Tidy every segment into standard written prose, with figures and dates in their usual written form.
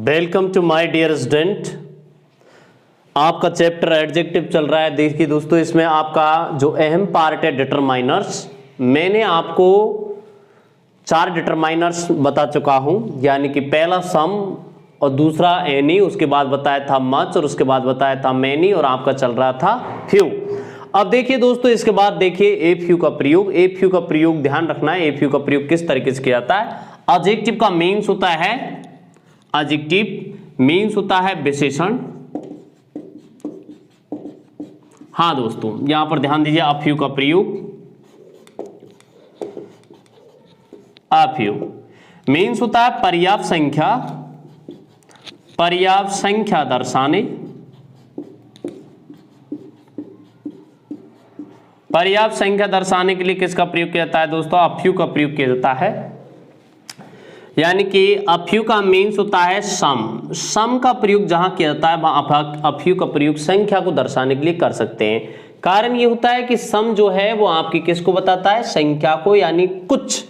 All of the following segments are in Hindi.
Welcome to my dear student. आपका चैप्टर एडजेक्टिव चल रहा है। देखिए दोस्तों, इसमें आपका जो अहम पार्ट है डिटरमाइनर्स, मैंने आपको 4 डिटरमाइनर्स बता चुका हूं, यानी कि पहला सम और दूसरा एनी, उसके बाद बताया था मच और उसके बाद बताया था मैनी और आपका चल रहा था फ्यू। अब देखिए दोस्तों, इसके बाद देखिए ए फ्यू का प्रयोग। ए फ्यू का प्रयोग ध्यान रखना है, ए फ्यू का प्रयोग किस तरीके से किया जाता है। एडजेक्टिव का मीन्स होता है, एडजेक्टिव मीन्स होता है विशेषण। हाँ दोस्तों, यहां पर ध्यान दीजिए, अ फ्यू का प्रयोग। अ फ्यू मीन्स होता है पर्याप्त संख्या, पर्याप्त संख्या दर्शाने, पर्याप्त संख्या दर्शाने के लिए किसका प्रयोग किया जाता है दोस्तों? अ फ्यू का प्रयोग किया जाता है। यानी कि अ फ्यू का मीन्स होता है सम। सम का प्रयोग जहां किया जाता है वहां अ फ्यू का प्रयोग संख्या को दर्शाने के लिए कर सकते हैं। कारण ये होता है कि सम जो है वो आपकी किसको बताता है? संख्या को, यानी कुछ।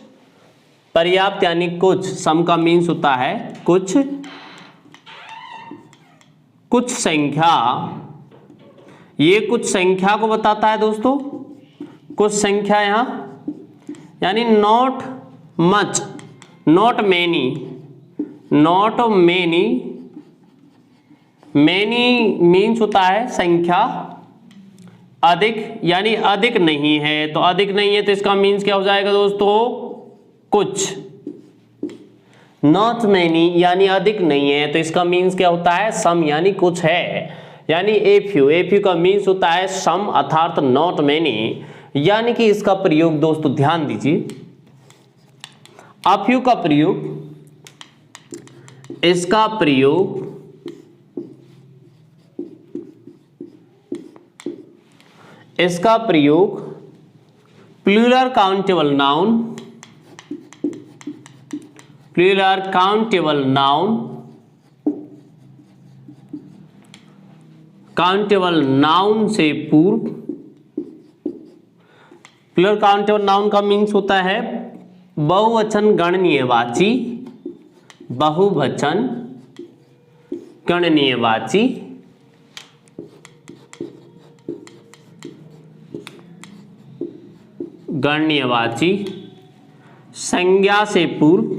पर्याप्त यानी कुछ, सम का मीन्स होता है कुछ, कुछ संख्या। ये कुछ संख्या को बताता है दोस्तों, कुछ संख्या यहां, यानी not much, not many, not many. Many means होता है संख्या, अधिक यानी अधिक नहीं है। तो अधिक नहीं है तो इसका मीन्स क्या हो जाएगा दोस्तों? कुछ। नॉट मैनी यानी अधिक नहीं है तो इसका मीन्स क्या होता है? सम यानी कुछ है। यानी ए फ्यू का मीन्स होता है सम अर्थात नॉट मैनी। यानी कि इसका प्रयोग दोस्तों ध्यान दीजिए, अ फ्यू का प्रयोग, इसका प्रयोग plural countable noun, plural countable noun, countable noun से पूर्व। प्लूरल काउंटेबल नाउन का मीन्स होता है बहुवचन गणनीयवाची, बहुवचन गणनीयवाची, गणनीयवाची, संज्ञा से पूर्व,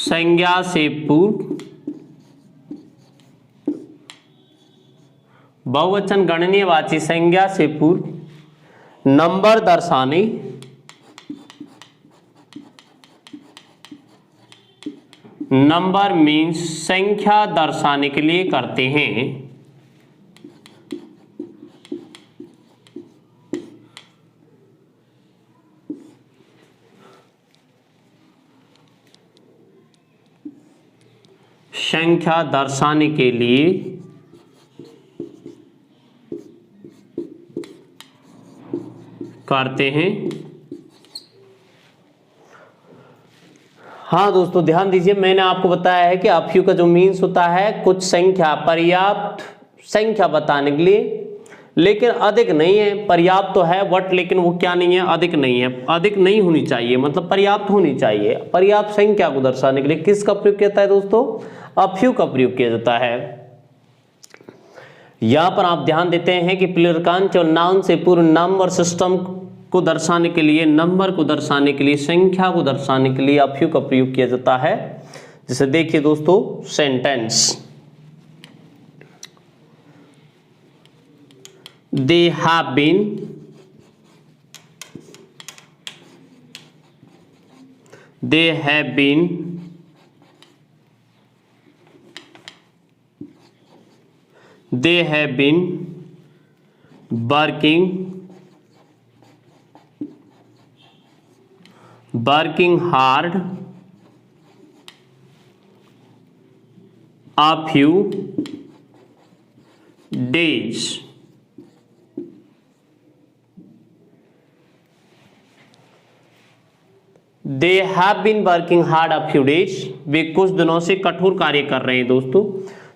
संज्ञा से पूर्व, बहुवचन गणनीयवाची संज्ञा से पूर्व, नंबर दर्शाने, नंबर मीन्स संख्या दर्शाने के लिए करते हैं। संख्या दर्शाने के लिए करते हैं। हाँ दोस्तों, ध्यान दीजिए, मैंने आपको बताया है कि अ फ्यू का जो मीन्स होता है कुछ संख्या, पर्याप्त संख्या बताने के लिए, लेकिन अधिक नहीं है। पर्याप्त तो है बट लेकिन वो क्या नहीं है? अधिक नहीं है। अधिक नहीं होनी चाहिए, मतलब पर्याप्त होनी चाहिए। पर्याप्त संख्या को दर्शाने के लिए किसका प्रयोग किया जाता है दोस्तों? अ फ्यू का प्रयोग किया जाता है। यहां पर आप ध्यान देते हैं कि प्लूरल काउंटेबल नाउन से पूर्व नंबर सिस्टम को दर्शाने के लिए, नंबर को दर्शाने के लिए, संख्या को दर्शाने के लिए अ फ्यू का प्रयोग किया जाता है। जैसे देखिए दोस्तों, sentence, they have been, they have been, they have been working hard a few days. They have been working hard a few days. वे कुछ दिनों से कठोर कार्य कर रहे हैं दोस्तों।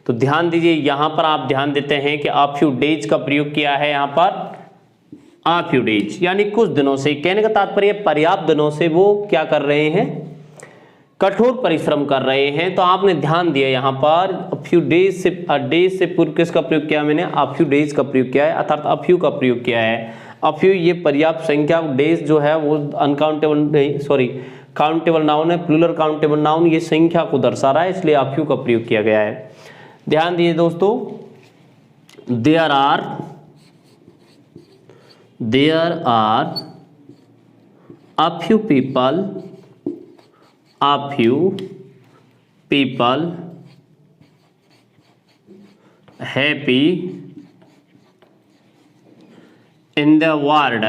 तो ध्यान दीजिए, यहां पर आप ध्यान देते हैं कि अ फ्यू डेज का प्रयोग किया है यहां पर, अ फ्यू डेज यानी कुछ दिनों से। कहने का तात्पर्य पर्याप्त दिनों से वो क्या कर रहे हैं? कठोर परिश्रम कर रहे हैं। तो आपने ध्यान दिया यहाँ पर फ्यू डेज से पूर्व किसका प्रयोग किया, मैंने फ्यू डेज का प्रयोग किया है, अर्थात अफ्यू का प्रयोग किया है। अफ्यू ये पर्याप्त संख्या, डेज जो है वो अनकाउंटेबल सॉरी काउंटेबल नाउन है, प्लूरल काउंटेबल नाउन, ये संख्या को दर्शा रहा है, इसलिए अफ्यू का प्रयोग किया गया है। ध्यान दीजिए दोस्तों, there are a few people happy in the world.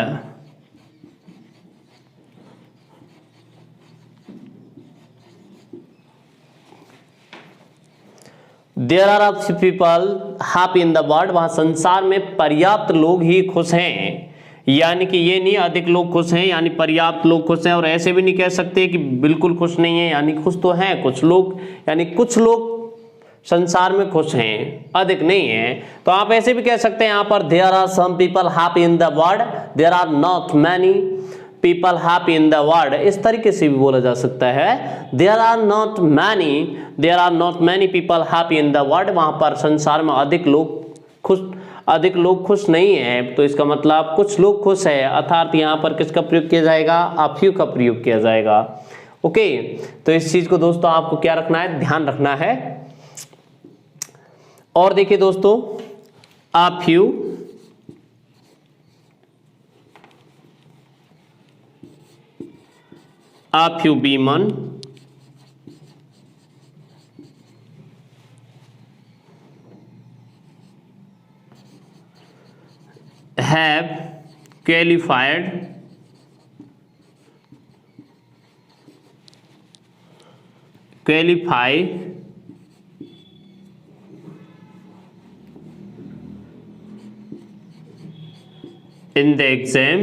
There are a few people happy in the world, वहां संसार में पर्याप्त लोग ही खुश हैं, यानी कि ये नहीं अधिक लोग खुश हैं, यानी पर्याप्त लोग खुश हैं। और ऐसे भी नहीं कह सकते कि बिल्कुल खुश नहीं है, यानी खुश तो हैं कुछ लोग, यानी कुछ लोग संसार में खुश हैं, अधिक नहीं है। तो आप ऐसे भी कह सकते हैं यहाँ पर there are some people happy in the world, there are not many people happy in the world, इस तरीके से भी बोला जा सकता है। There are not many people happy in the world, वहां पर संसार में अधिक लोग खुश नहीं है, तो इसका मतलब कुछ लोग खुश है, अर्थात यहाँ पर किसका प्रयोग किया जाएगा, अफ्यू का प्रयोग किया जाएगा। ओके, तो इस चीज को दोस्तों आपको क्या रखना है, ध्यान रखना है। और देखिए दोस्तों, a few women have qualified in the exam,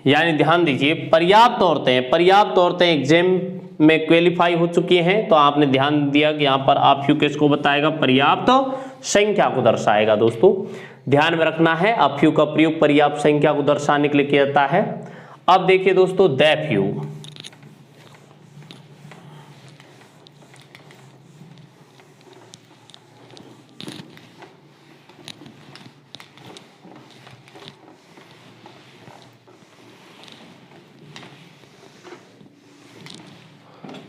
यानी ध्यान दीजिए पर्याप्त औरतें एग्जाम में क्वालिफाई हो चुकी हैं। तो आपने ध्यान दिया कि यहाँ पर अफ्यू किसको बताएगा, पर्याप्त संख्या को दर्शाएगा। दोस्तों ध्यान में रखना है, अफ्यू का प्रयोग पर्याप्त संख्या को दर्शाने के लिए किया जाता है। अब देखिए दोस्तों, दैफ्यू,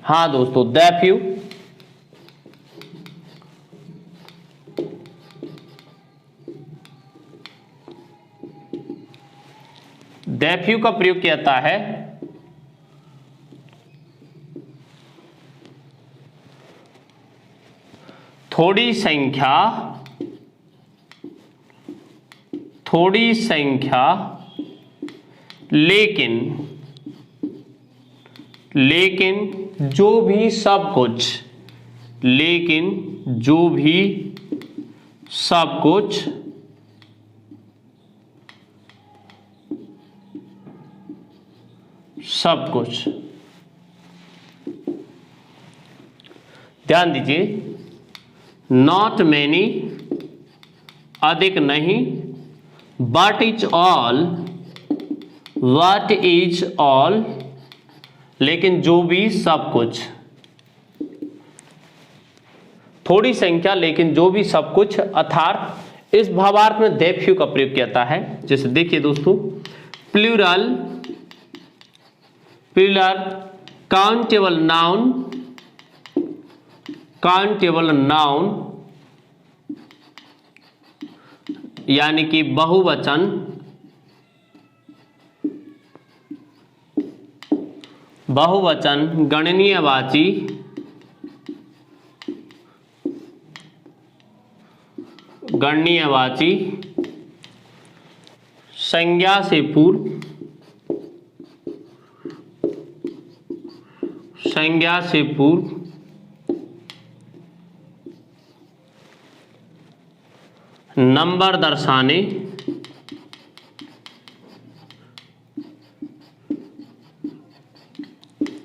हाँ दोस्तों, दैफ्यू का प्रयोग किया जाता है थोड़ी संख्या लेकिन जो भी सब कुछ ध्यान दीजिए, नॉट मैनी अधिक नहीं, बट इज ऑल लेकिन जो भी सब कुछ, थोड़ी संख्या लेकिन जो भी सब कुछ, अर्थात इस भावार्थ में दैफ्यू का प्रयोग किया जाता है। जैसे देखिए दोस्तों, प्लूरल काउंटेबल नाउन यानी कि बहुवचन, गणनीयवाची, संज्ञा से पूर्व, नंबर दर्शाने,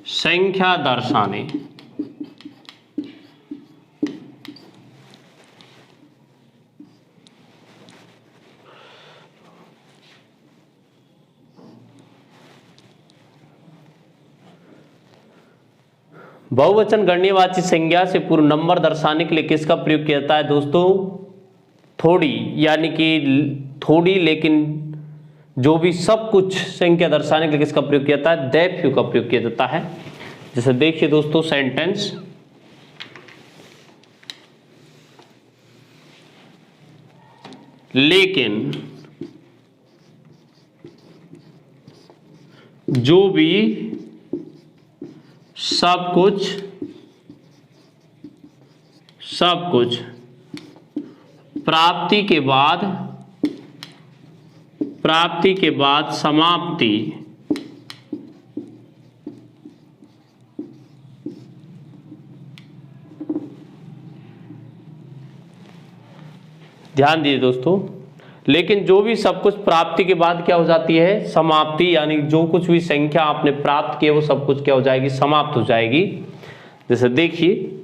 संख्या दर्शाने, बहुवचन गणनीयवाची संज्ञा से पूर्व नंबर दर्शाने के लिए किसका प्रयोग किया जाता है दोस्तों? थोड़ी, यानी कि थोड़ी लेकिन जो भी सब कुछ संख्या दर्शाने के लिए किसका प्रयोग किया जाता है? दैट फ्यू का प्रयोग किया जाता है। जैसे देखिए दोस्तों सेंटेंस, लेकिन जो भी सब कुछ प्राप्ति के बाद समाप्ति ध्यान दीजिए दोस्तों, लेकिन जो भी सब कुछ प्राप्ति के बाद क्या हो जाती है? समाप्ति, यानी जो कुछ भी संख्या आपने प्राप्त किया वो सब कुछ क्या हो जाएगी? समाप्त हो जाएगी। जैसे देखिए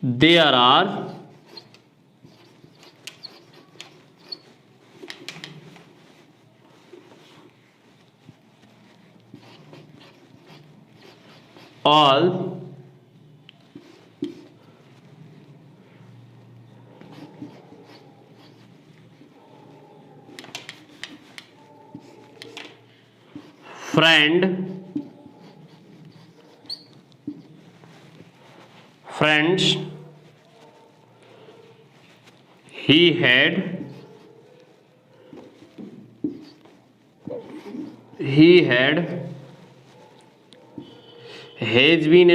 there are all friends he had has been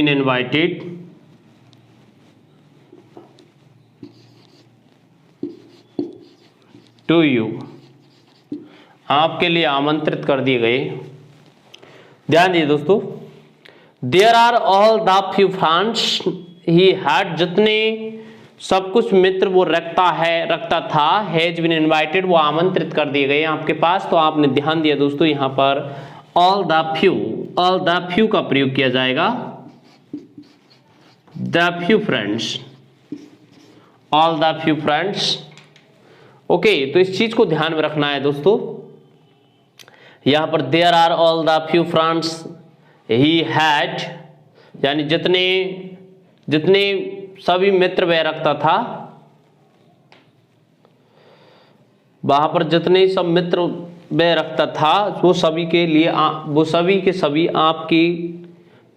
invited to you, आपके लिए आमंत्रित कर दिए गए। ध्यान दीजिए दोस्तों, there are all the few friends he had, जितने सब कुछ मित्र वो रखता था, हैज बीन इनवाइटेड, वो आमंत्रित कर दिए गए आपके पास। तो आपने ध्यान दिया दोस्तों, यहां पर ऑल द फ्यू का प्रयोग किया जाएगा। The few friends, all the few friends. Okay, तो इस चीज को ध्यान में रखना है दोस्तों। यहां पर there are all the few friends he had, यानी जितने सभी मित्र वह रखता था, वहां पर जितने सब मित्र वह रखता था वो सभी के सभी आपके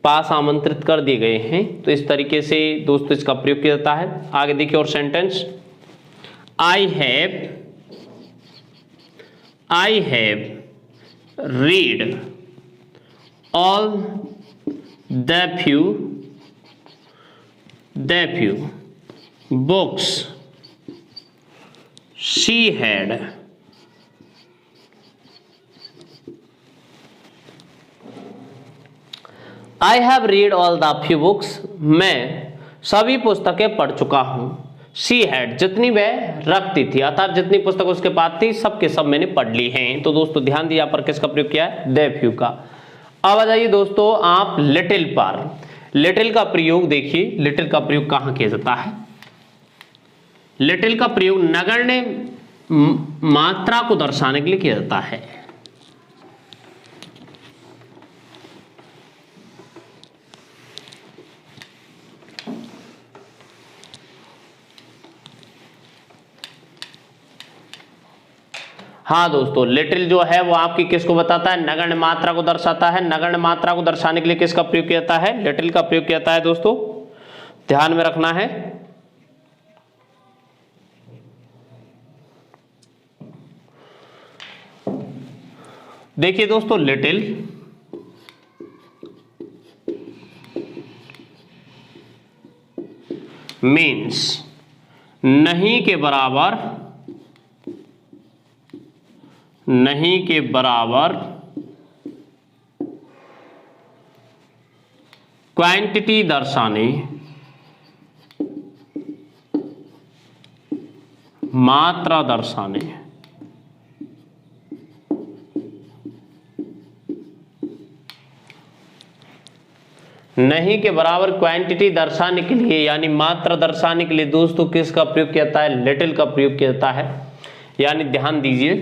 पास आमंत्रित कर दिए गए हैं। तो इस तरीके से दोस्तों इसका प्रयोग किया जाता है। आगे देखिए और sentence, I have read all the few books she had I have read all the few books, मैं सभी पुस्तकें पढ़ चुका हूं। शी हैड, जितनी वह रखती थी, अर्थात जितनी पुस्तक उसके पास थी सबके सब मैंने पढ़ ली हैं। तो दोस्तों ध्यान दिया पर किसका प्रयोग किया है? द फ्यू का। अब आ जाइए दोस्तों आप लिटिल पर। लिटिल का प्रयोग देखिए, लिटिल का प्रयोग कहां किया जाता है? लिटिल का प्रयोग नगण्य मात्रा को दर्शाने के लिए किया जाता है। हाँ दोस्तों, लिटिल जो है वो आपकी किसको बताता है? नगण्य मात्रा को दर्शाता है। नगण्य मात्रा को दर्शाने के लिए किसका प्रयोग किया जाता है? लिटिल का प्रयोग किया जाता है दोस्तों, ध्यान में रखना है। देखिए दोस्तों, लिटिल मीन्स नहीं के बराबर क्वांटिटी दर्शाने मात्रा दर्शाने, नहीं के बराबर क्वांटिटी दर्शाने के लिए यानी मात्रा दर्शाने के लिए दोस्तों किसका प्रयोग किया जाता है? लिटिल का प्रयोग किया जाता है। यानी ध्यान दीजिए,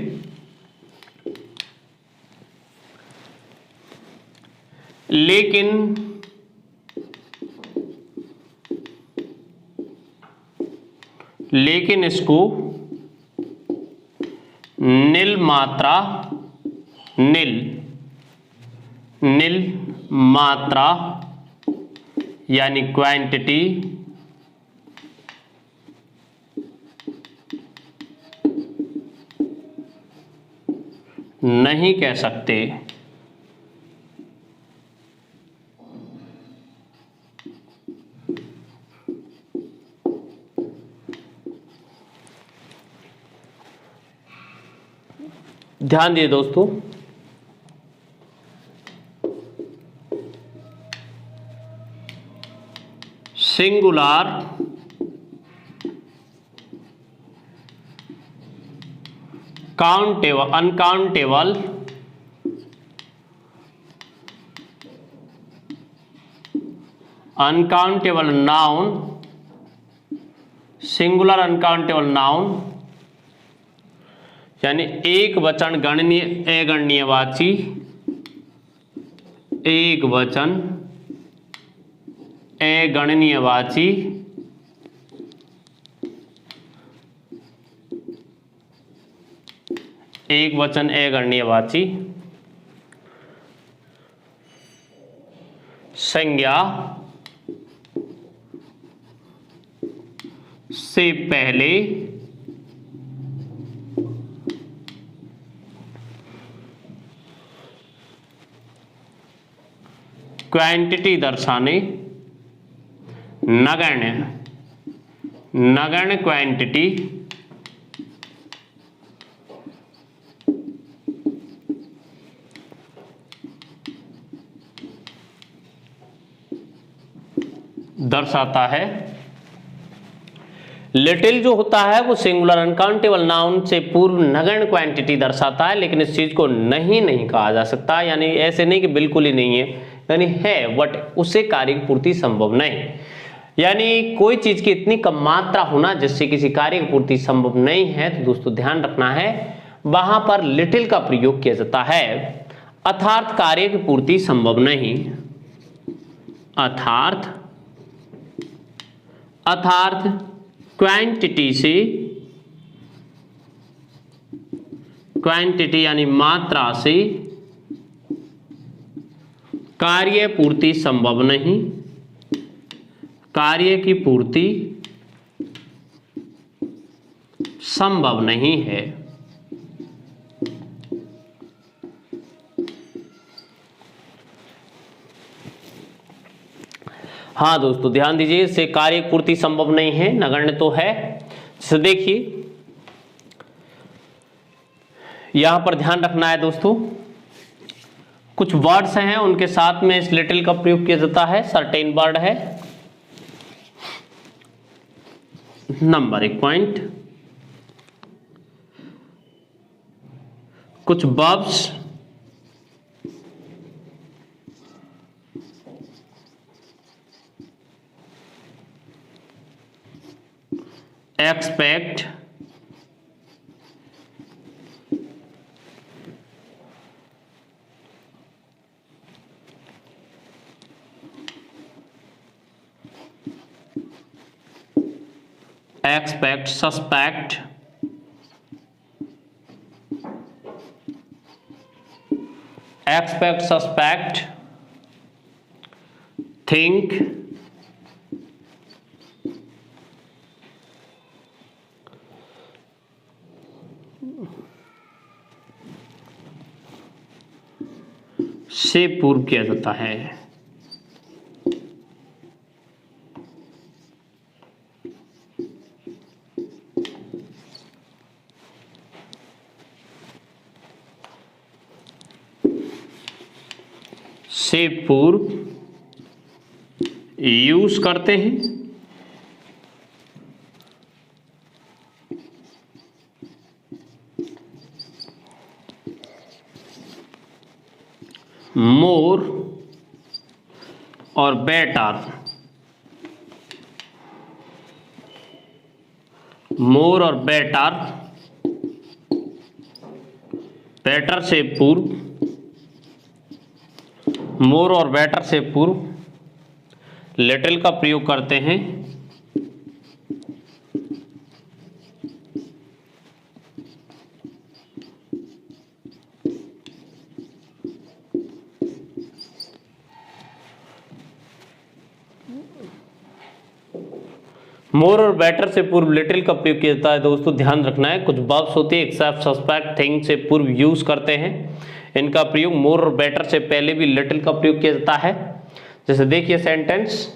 लेकिन इसको नील मात्रा यानी क्वांटिटी नहीं कह सकते। ध्यान दिए दोस्तों, singular countable uncountable noun, singular uncountable noun यानी एक वचन गणनीय अगणनीयवाची, एक वचन अगणनीयवाची एक वचन अगणनीयवाची संज्ञा से पहले क्वांटिटी दर्शाने, नगण्य क्वांटिटी दर्शाता है। लिटिल जो होता है वो सिंगुलर अनकाउंटेबल नाउन से पूर्व नगण्य क्वांटिटी दर्शाता है, लेकिन इस चीज को नहीं कहा जा सकता। यानी ऐसे नहीं कि बिल्कुल ही नहीं है, यानी है बट उससे कार्य की पूर्ति संभव नहीं। यानी कोई चीज की इतनी कम मात्रा होना जिससे किसी कार्य की पूर्ति संभव नहीं है, तो दोस्तों ध्यान रखना है वहां पर लिटिल का प्रयोग किया जाता है। अर्थात कार्य की पूर्ति संभव नहीं, अर्थात क्वांटिटी यानी मात्रा से कार्य पूर्ति संभव नहीं, कार्य की पूर्ति संभव नहीं है। हाँ दोस्तों ध्यान दीजिए, इससे कार्य पूर्ति संभव नहीं है, नगण्य तो है। जैसे देखिए यहां पर ध्यान रखना है दोस्तों, कुछ वर्ड्स हैं उनके साथ में इस लिटिल का प्रयोग किया जाता है। सर्टेन वर्ड है, नंबर 1 पॉइंट। कुछ वर्ब्स एक्सपेक्ट, सस्पेक्ट, थिंक, से पूर्व किया जाता है। से पूर्व यूज करते हैं, मोर और बेटर, मोर और बेटर, बेटर से पूर्व, मोर और बेटर से पूर्व लिटिल का प्रयोग करते हैं। मोर और बेटर से पूर्व लिटिल का प्रयोग किया जाता है। दोस्तों ध्यान रखना है, कुछ वर्ब्स होते हैं एक्सेप्ट सस्पेक्ट थिंग से पूर्व यूज करते हैं, इनका प्रयोग मोर और बेटर से पहले भी लिटिल का प्रयोग किया जाता है। जैसे देखिए सेंटेंस,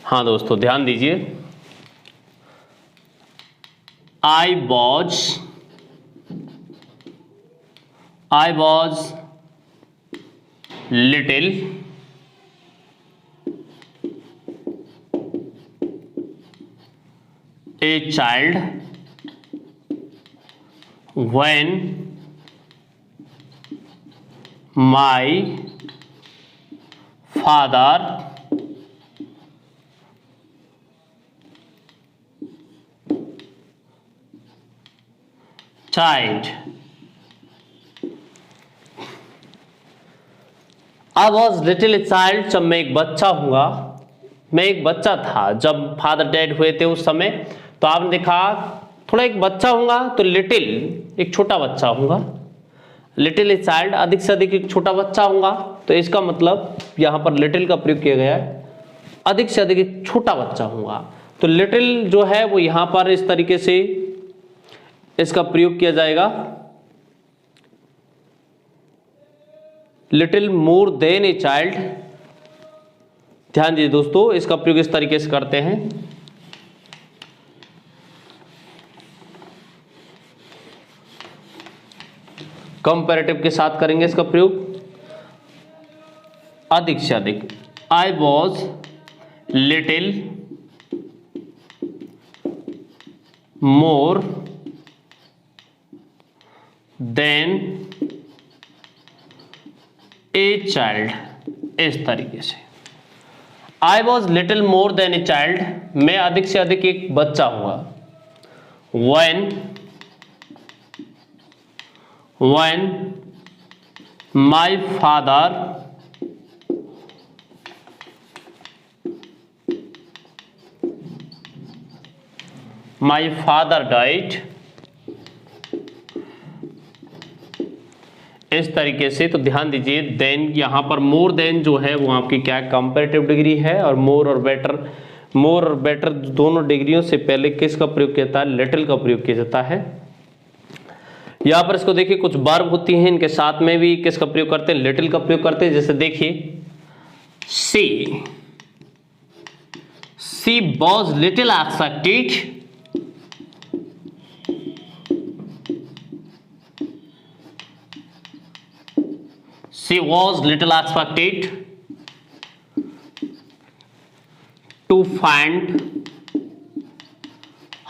हाँ दोस्तों ध्यान दीजिए, I was little a child when my father child, I was little a child, जब मैं एक बच्चा हुआ, मैं एक बच्चा था जब फादर डैड हुए थे उस समय। तो आपने देखा थोड़ा एक बच्चा होगा तो लिटिल एक छोटा बच्चा होगा, लिटिल ए चाइल्ड अधिक से अधिक एक छोटा बच्चा होगा। तो इसका मतलब यहां पर लिटिल का प्रयोग किया गया है, अधिक से अधिक एक छोटा बच्चा होगा। तो लिटिल जो है वो यहां पर इस तरीके से इसका प्रयोग किया जाएगा, little more than a child. ध्यान दीजिए दोस्तों, इसका प्रयोग इस तरीके से करते हैं, कंपैरेटिव के साथ करेंगे इसका प्रयोग, अधिक से अधिक। I was little more than a child, इस तरीके से। I was little more than a child, मैं अधिक से अधिक एक बच्चा हुआ। when my father died, इस तरीके से। तो ध्यान दीजिए, देन यहां पर मोर देन जो है वो आपकी क्या कंपैरेटिव डिग्री है, और मोर और बेटर दोनों डिग्रियों से पहले किसका प्रयोग किया जाता है, लिटिल का प्रयोग किया जाता है। यहां पर इसको देखिए, कुछ वर्ब होती हैं, इनके साथ में भी किसका प्रयोग करते हैं, लिटिल का प्रयोग करते हैं। जैसे देखिए, she was little excited, she was little expected to find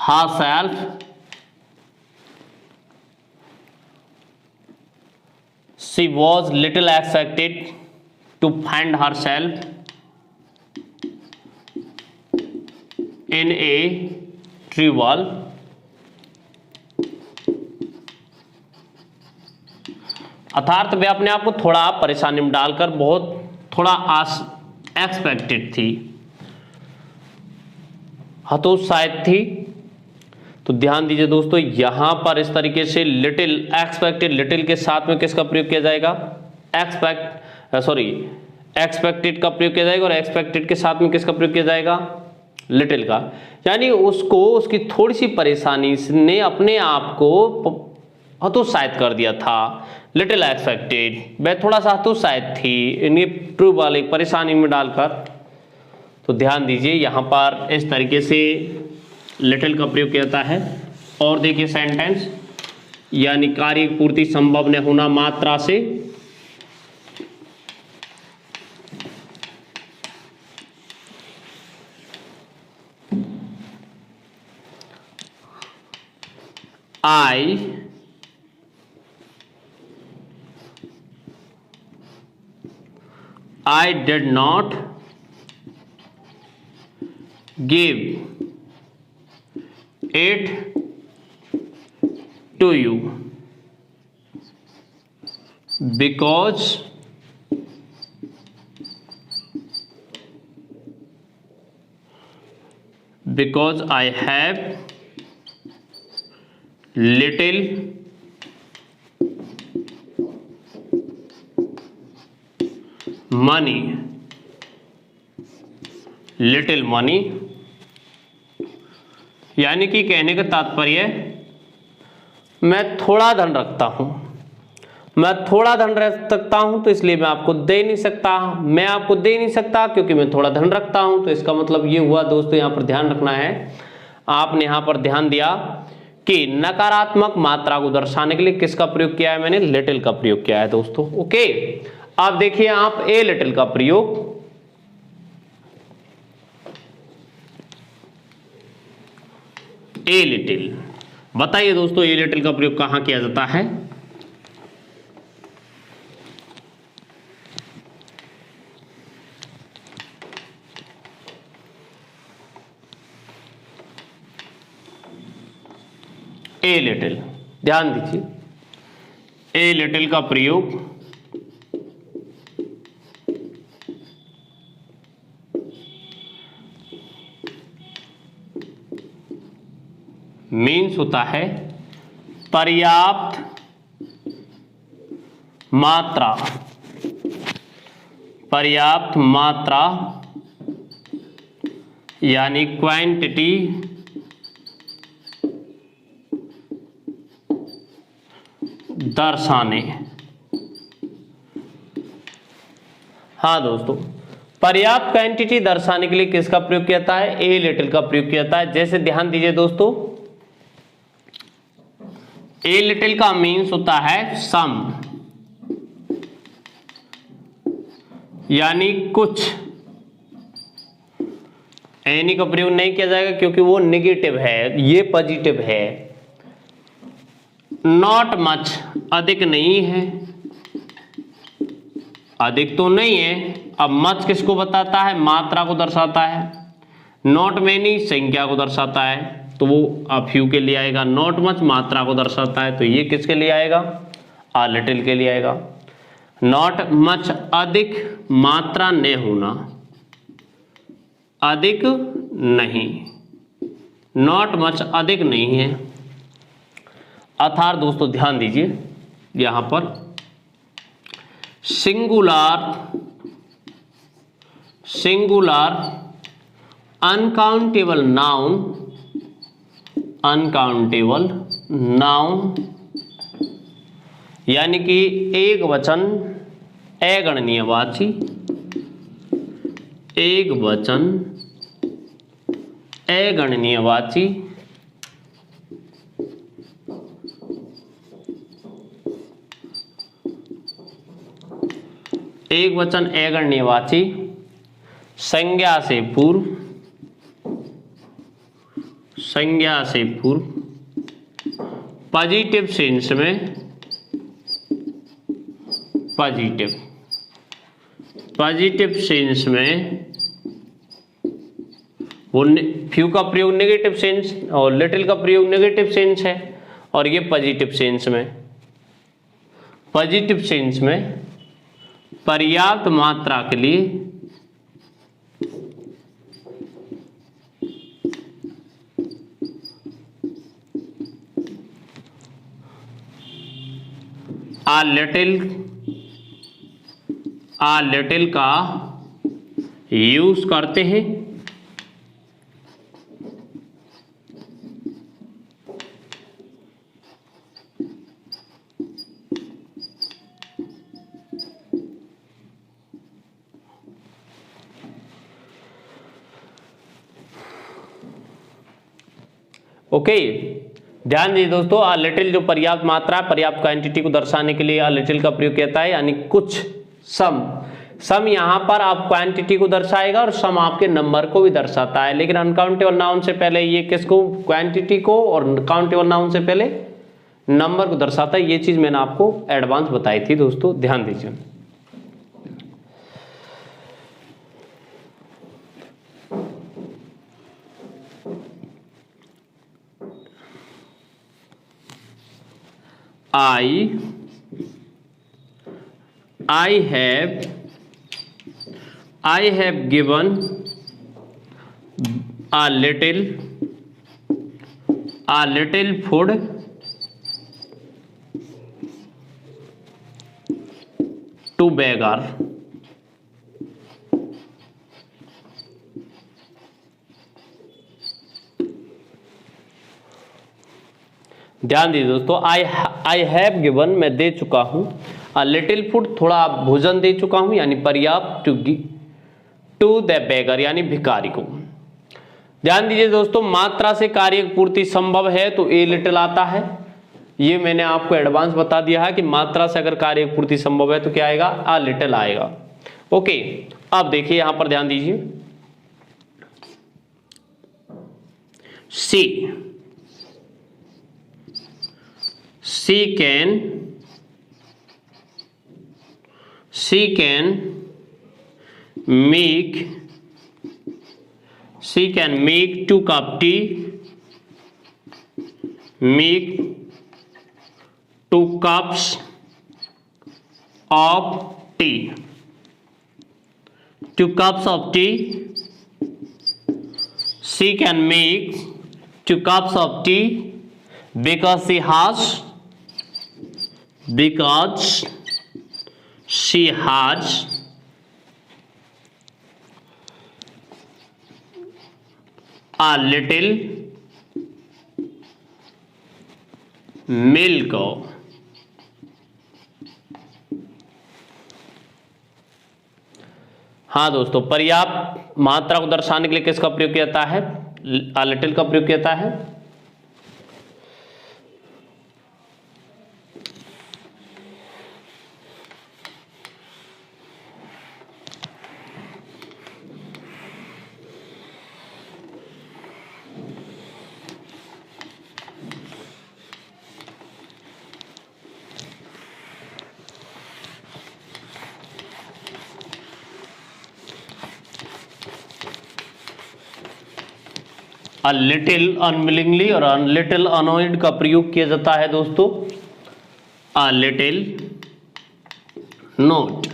herself she was little expected to find herself in a trivial अर्थात वे अपने आप को थोड़ा परेशानी में डालकर बहुत थोड़ा एक्सपेक्टेड थी, हतोत्साहित थी। तो ध्यान दीजिए दोस्तों, यहां पर इस तरीके से लिटिल एक्सपेक्टेड, लिटिल के साथ में किसका प्रयोग किया जाएगा, एक्सपेक्टेड का प्रयोग किया जाएगा, और एक्सपेक्टेड के साथ में किसका प्रयोग किया जाएगा, लिटिल का। यानी उसको उसकी थोड़ी सी परेशानी ने अपने आप को हतोत्साहित कर दिया था, लिटिल एक्सपेक्टेड, वह थोड़ा सा हतोत्साहित थी इन्हें ट्रू वाली परेशानी में डालकर। तो ध्यान दीजिए यहाँ पर इस तरीके से लिटिल का प्रयोग किया जाता है। और देखिए सेंटेंस, यानी कार्य पूर्ति संभव न होना मात्रा से, I did not give it to you because I have little money, यानी कि कहने का तात्पर्य मैं थोड़ा धन रखता हूं, मैं थोड़ा धन रख सकता हूं तो इसलिए मैं आपको दे नहीं सकता, मैं आपको दे नहीं सकता क्योंकि मैं थोड़ा धन रखता हूं। तो इसका मतलब ये हुआ दोस्तों, यहां पर ध्यान रखना है, आपने यहां पर ध्यान दिया कि नकारात्मक मात्रा को दर्शाने के लिए किसका प्रयोग किया है, मैंने लिटिल का प्रयोग किया है दोस्तों। ओके, अब देखिए आप ए लिटिल का प्रयोग, ए लिटिल, बताइए दोस्तों ए लिटिल का प्रयोग कहां किया जाता है? ए लिटिल, ध्यान दीजिए, ए लिटिल का प्रयोग मीन्स होता है पर्याप्त मात्रा, पर्याप्त मात्रा यानी क्वांटिटी दर्शाने। हाँ दोस्तों, पर्याप्त क्वांटिटी दर्शाने के लिए किसका प्रयोग किया जाता है? ए लिटिल का प्रयोग किया जाता है। जैसे ध्यान दीजिए दोस्तों, ए लिटिल का मीन्स होता है सम, यानी कुछ। एनी का प्रयोग नहीं किया जाएगा क्योंकि वो नेगेटिव है, ये पॉजिटिव है। नॉट मच, अधिक नहीं है, अधिक तो नहीं है। अब मच किसको बताता है? मात्रा को दर्शाता है। नॉट मेनी संख्या को दर्शाता है, तो वो अ फ्यू के लिए आएगा। नॉट मच मात्रा को दर्शाता है, तो ये किसके लिए आएगा? अ लिटिल के लिए आएगा। नॉट मच अधिक मात्रा न होना, अधिक नहीं, नॉट मच अधिक नहीं है। अर्थात दोस्तों ध्यान दीजिए, यहां पर सिंगुलर अनकाउंटेबल नाउन यानी कि एक वचन अगणनीयवाची, एक वचन अगणनीयवाची एक वचन अगणनीयवाची संज्ञा से पूर्व पॉजिटिव सेंस में, पॉजिटिव सेंस में, वो फ्यू का प्रयोग नेगेटिव सेंस और लिटिल का प्रयोग नेगेटिव सेंस है, और ये पॉजिटिव सेंस में, पॉजिटिव सेंस में पर्याप्त मात्रा के लिए आ लिटिल का यूज करते हैं। ओके, ध्यान दीजिए दोस्तों, अ लिटिल जो पर्याप्त मात्रा, पर्याप्त क्वांटिटी को दर्शाने के लिए अ लिटिल का प्रयोग किया है, यानी कुछ, सम यहां पर आप क्वांटिटी को दर्शाएगा और सम आपके नंबर को भी दर्शाता है, लेकिन अनकाउंटेबल नाउन से पहले ये किसको, क्वांटिटी को, और काउंटेबल नाउन से पहले नंबर को दर्शाता है। ये चीज मैंने आपको एडवांस बताई थी दोस्तों, ध्यान दीजिए। I have given a little food to beggar. ध्यान दीजिए दोस्तों, आई हैव गिवन, मैं दे चुका हूं, अ लिटिल फूड, थोड़ा भोजन दे चुका हूं, यानी पर्याप्त, टू द बेगर, यानी भिखारी को। ध्यान दीजिए दोस्तों, मात्रा से कार्य पूर्ति संभव है तो ए लिटिल आता है, ये मैंने आपको एडवांस बता दिया है कि मात्रा से अगर कार्य पूर्ति संभव है तो क्या आएगा, अ लिटिल आएगा। ओके, अब देखिए यहां पर ध्यान दीजिए, she can make 2 cup tea, make 2 cups of tea, 2 cups of tea. She can make 2 cups of tea because she has a little milk. हाँ दोस्तों, पर्याप्त मात्रा को दर्शाने के लिए किसका प्रयोग किया जाता है, अ लिटिल का प्रयोग किया जाता है। अ लिटिल अनविलिंगली और लिटिल अनोइड का प्रयोग किया जाता है दोस्तों, a little note,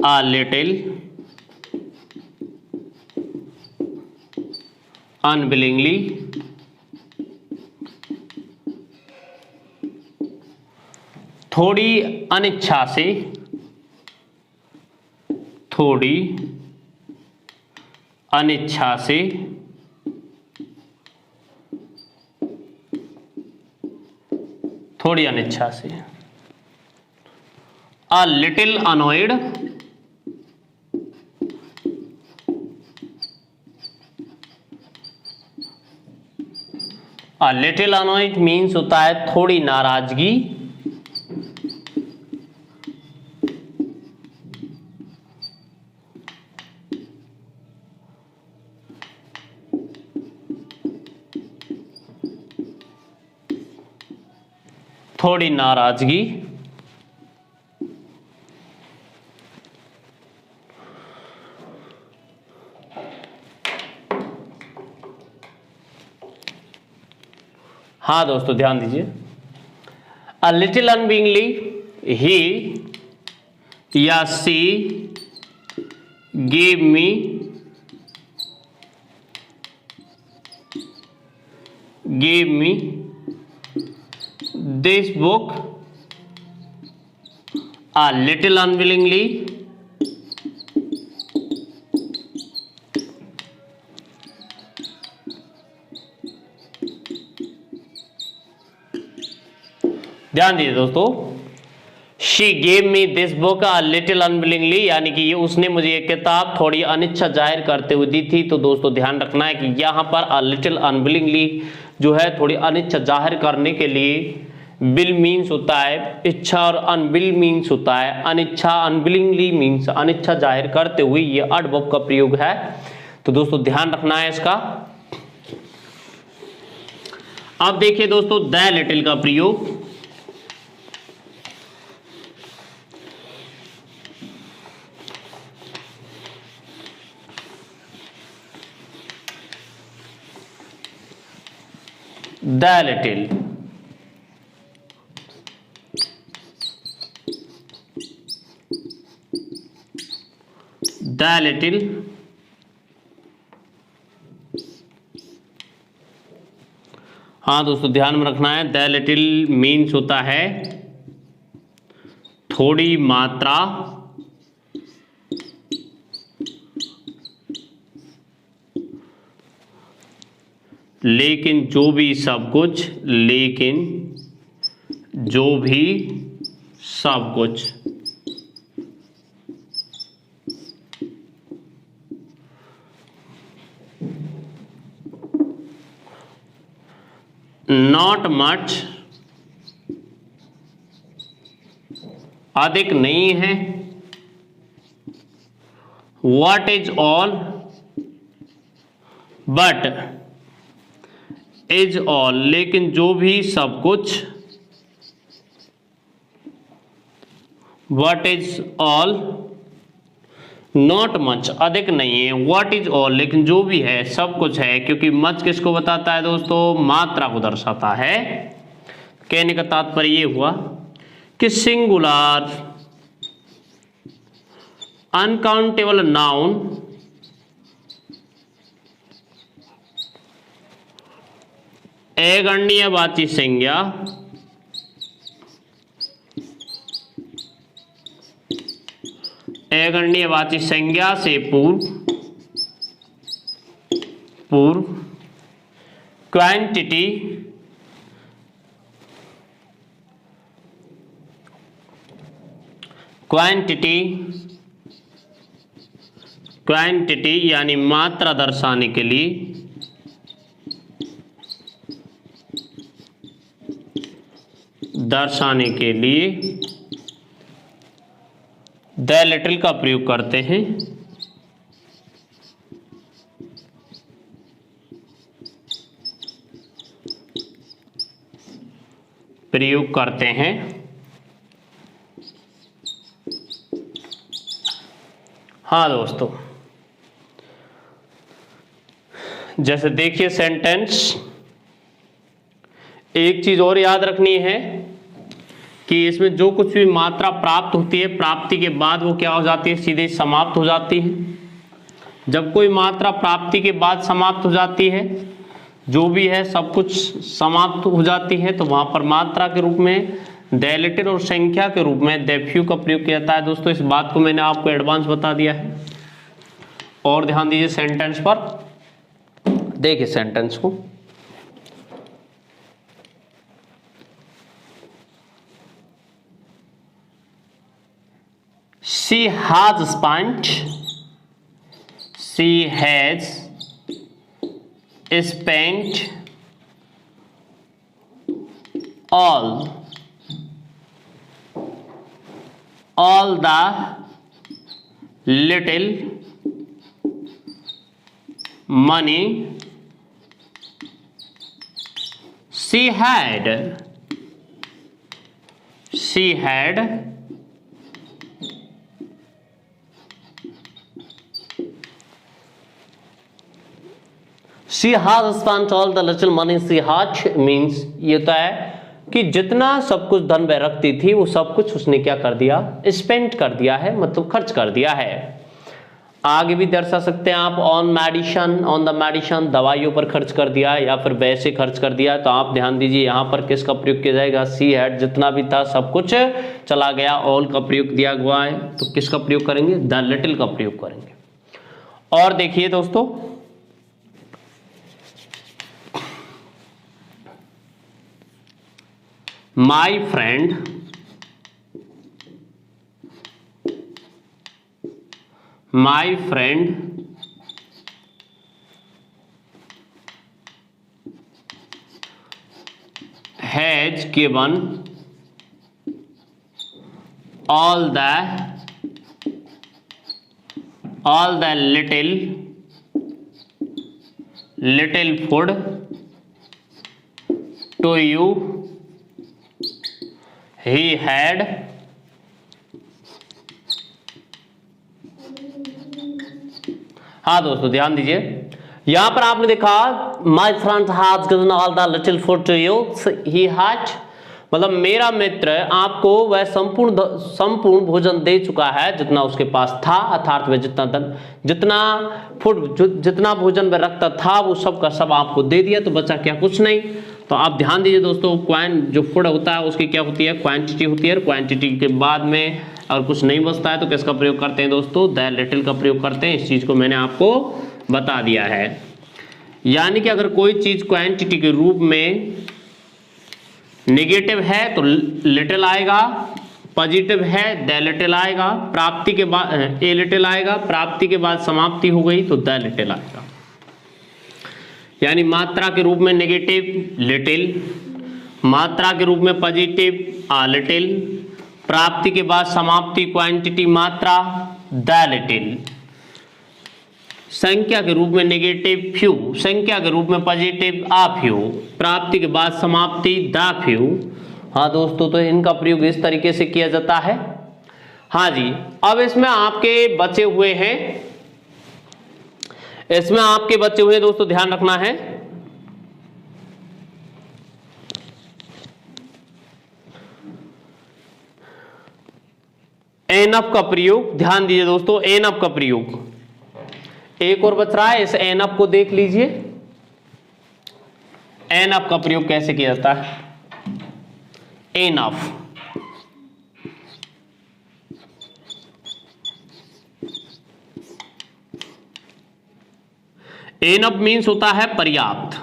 a little unwillingly, थोड़ी अनिच्छा से, थोड़ी अनिच्छा से, थोड़ी अनिच्छा से, a little annoyed, a little annoyed means होता है थोड़ी नाराजगी, थोड़ी नाराजगी, हाँ दोस्तों ध्यान दीजिए, अ लिटिल अनविलिंगली, ही या सी gave me this book, a little unwillingly, ध्यान दीजिए दोस्तों, she gave me this book a little unwillingly, यानी कि उसने मुझे ये किताब थोड़ी अनिच्छा जाहिर करते हुए दी थी। तो दोस्तों ध्यान रखना है कि यहाँ पर अ लिटिल अनविलिंगली जो है थोड़ी अनिच्छा जाहिर करने के लिए विल मीन्स होता है इच्छा, और अनविल मीन्स होता है अनिच्छा। अनविलिंगली मीन्स अनिच्छा जाहिर करते हुए, ये एडवर्ब का प्रयोग है। तो दोस्तों ध्यान रखना है इसका। अब देखिए दोस्तों द लिटिल का प्रयोग। द लिटिल, द लिटिल हाँ दोस्तों ध्यान में रखना है, द लिटिल मीन्स होता है थोड़ी मात्रा, लेकिन जो भी सब कुछ, लेकिन जो भी सब कुछ। नॉट मच, अधिक नहीं है। What is all, but is all, लेकिन जो भी सब कुछ। What is all, not much, अधिक नहीं है। व्हाट इज ऑल, लेकिन जो भी है सब कुछ है, क्योंकि मच किसको बताता है दोस्तों, मात्रा को दर्शाता है। कहने का तात्पर्य ये हुआ कि सिंगुलर अनकाउंटेबल नाउन अगणनीयवाची संज्ञा अगणनीयवाची संज्ञा से पूर्व क्वांटिटी यानी मात्रा दर्शाने के लिए द लिटिल का प्रयोग करते हैं। हाँ दोस्तों, जैसे देखिए सेंटेंस, एक चीज और याद रखनी है कि इसमें जो कुछ भी मात्रा प्राप्त होती है, प्राप्ति के बाद वो क्या हो जाती है, सीधे समाप्त हो जाती है। जब कोई मात्रा प्राप्ति के बाद समाप्त हो जाती है, जो भी है सब कुछ समाप्त हो जाती है, तो वहां पर मात्रा के रूप में द लिटिल और संख्या के रूप में द फ्यू का प्रयोग किया जाता है। दोस्तों इस बात को मैंने आपको एडवांस बता दिया है। और ध्यान दीजिए सेंटेंस पर, देखिए सेंटेंस को। She has spent all the little money she had She has spent all the little money she had means ये होता है कि जितना सब कुछ धन वह रखती थी वो सब कुछ उसने क्या कर दिया, स्पेंड कर दिया है, मतलब खर्च कर दिया है। आगे भी दर्शा सकते हैं आप ऑन द मेडिसिन, दवाइयों पर खर्च कर दिया, या फिर वैसे खर्च कर दिया। तो आप ध्यान दीजिए यहाँ पर किसका प्रयोग किया जाएगा, सी हैड, जितना भी था सब कुछ चला गया, ऑल का प्रयोग दिया हुआ है, तो किसका प्रयोग करेंगे, द लिटिल का प्रयोग करेंगे। और देखिए दोस्तों, my friend my friend has given all the little food to you he had हाँ दोस्तों ध्यान दीजिए, यहां पर आपने देखा my friend has given all the little food to you he had, मतलब मेरा मित्र आपको वह संपूर्ण भोजन दे चुका है जितना उसके पास था, अर्थात वह जितना भोजन वह रखता था वो सब का सब आपको दे दिया, तो बचा क्या, कुछ नहीं। तो आप ध्यान दीजिए दोस्तों, जो फूड होता है उसकी क्या होती है, क्वांटिटी होती है, और क्वांटिटी के बाद में अगर कुछ नहीं बचता है तो किसका प्रयोग करते हैं दोस्तों, द लिटिल का प्रयोग करते हैं। इस चीज को मैंने आपको बता दिया है। यानी कि अगर कोई चीज क्वांटिटी के रूप में नेगेटिव है तो लिटिल आएगा, पॉजिटिव है द लिटिल आएगा, प्राप्ति के बाद ए लिटिल आएगा, प्राप्ति के बाद समाप्ति हो गई तो द लिटिल आएगा। यानी मात्रा के रूप में नेगेटिव लिटिल, मात्रा के रूप में पॉजिटिव आ लिटिल, प्राप्ति के बाद समाप्ति क्वांटिटी मात्रा द लिटिल, संख्या के रूप में नेगेटिव फ्यू, संख्या के रूप में पॉजिटिव आ फ्यू, प्राप्ति के बाद समाप्ति द फ्यू। हाँ दोस्तों, तो इनका प्रयोग इस तरीके से किया जाता है। हाँ जी, अब इसमें आपके बचे हुए हैं, इसमें आपके बचे हुए दोस्तों ध्यान रखना है, एनफ का प्रयोग। ध्यान दीजिए दोस्तों, एनफ का प्रयोग एक और बच रहा है, इस एनफ को देख लीजिए। एनफ का प्रयोग कैसे किया जाता है, एनफ एनफ मीन्स होता है पर्याप्त।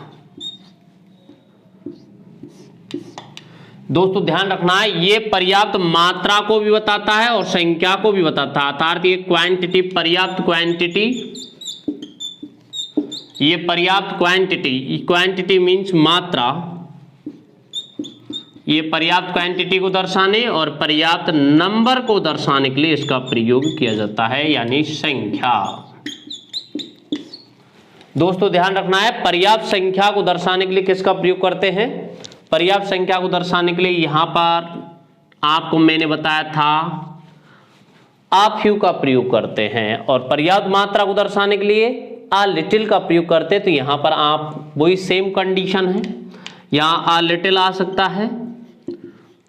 दोस्तों ध्यान रखना है, ये पर्याप्त मात्रा को भी बताता है और संख्या को भी बताता है, अर्थात ये क्वांटिटी, पर्याप्त क्वांटिटी, ये पर्याप्त क्वांटिटी, क्वांटिटी मीन्स मात्रा, ये पर्याप्त क्वांटिटी को दर्शाने और पर्याप्त नंबर को दर्शाने के लिए इसका प्रयोग किया जाता है, यानी संख्या। दोस्तों ध्यान रखना है, पर्याप्त संख्या को दर्शाने के लिए किसका प्रयोग करते हैं, पर्याप्त संख्या को दर्शाने के लिए यहां पर आपको मैंने बताया था आ फ्यू का प्रयोग करते हैं, और पर्याप्त मात्रा को दर्शाने के लिए आ लिटिल का प्रयोग करते हैं। तो यहां पर आप वही सेम कंडीशन है, यहां आ लिटिल आ सकता है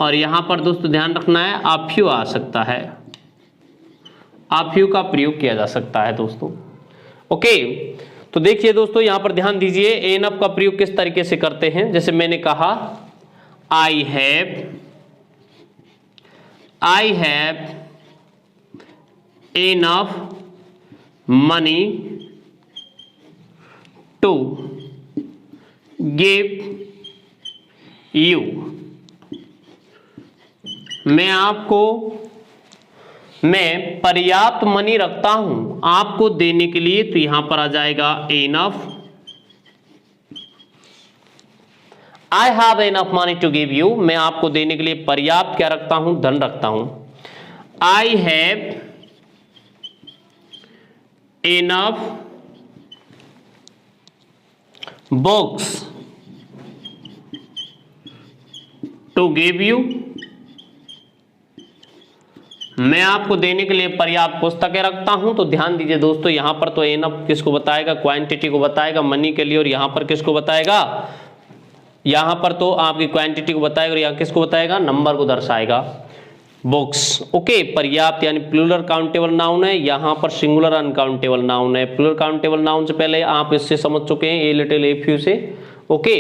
और यहां पर दोस्तों ध्यान रखना है आ फ्यू आ सकता है, आ फ्यू का प्रयोग किया जा सकता है दोस्तों। ओके, तो देखिए दोस्तों यहां पर ध्यान दीजिए, एनफ का प्रयोग किस तरीके से करते हैं। जैसे मैंने कहा I have enough money to give you, मैं पर्याप्त मनी रखता हूं आपको देने के लिए, तो यहां पर आ जाएगा enough. I have enough money to give you, मैं आपको देने के लिए पर्याप्त क्या रखता हूं, धन रखता हूं। I have enough books to give you, मैं आपको देने के लिए पर्याप्त पुस्तकें रखता हूं। तो ध्यान दीजिए दोस्तों, यहां पर तो एनफ किसको बताएगा, क्वांटिटी को बताएगा, मनी के लिए, और यहां पर किसको बताएगा, यहां पर तो आपकी क्वांटिटी को बताएगा और यहां किसको बताएगा, नंबर को दर्शाएगा, बुक्स। ओके, पर्याप्त यानी प्लूरल काउंटेबल नाउन है, यहां पर सिंगुलर अनकाउंटेबल नाउन है। प्लूरल काउंटेबल नाउन से पहले आप इससे समझ चुके हैं, ए लिटिल ए फ्यू से। ओके,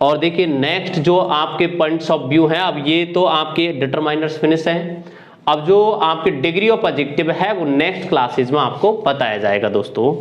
और देखिए नेक्स्ट जो आपके पॉइंट्स ऑफ व्यू हैं, अब ये तो आपके डिटरमाइनर्स फिनिश हैं, अब जो आपकी डिग्री ऑफ एडजेक्टिव है वो नेक्स्ट क्लासेस में आपको बताया जाएगा दोस्तों।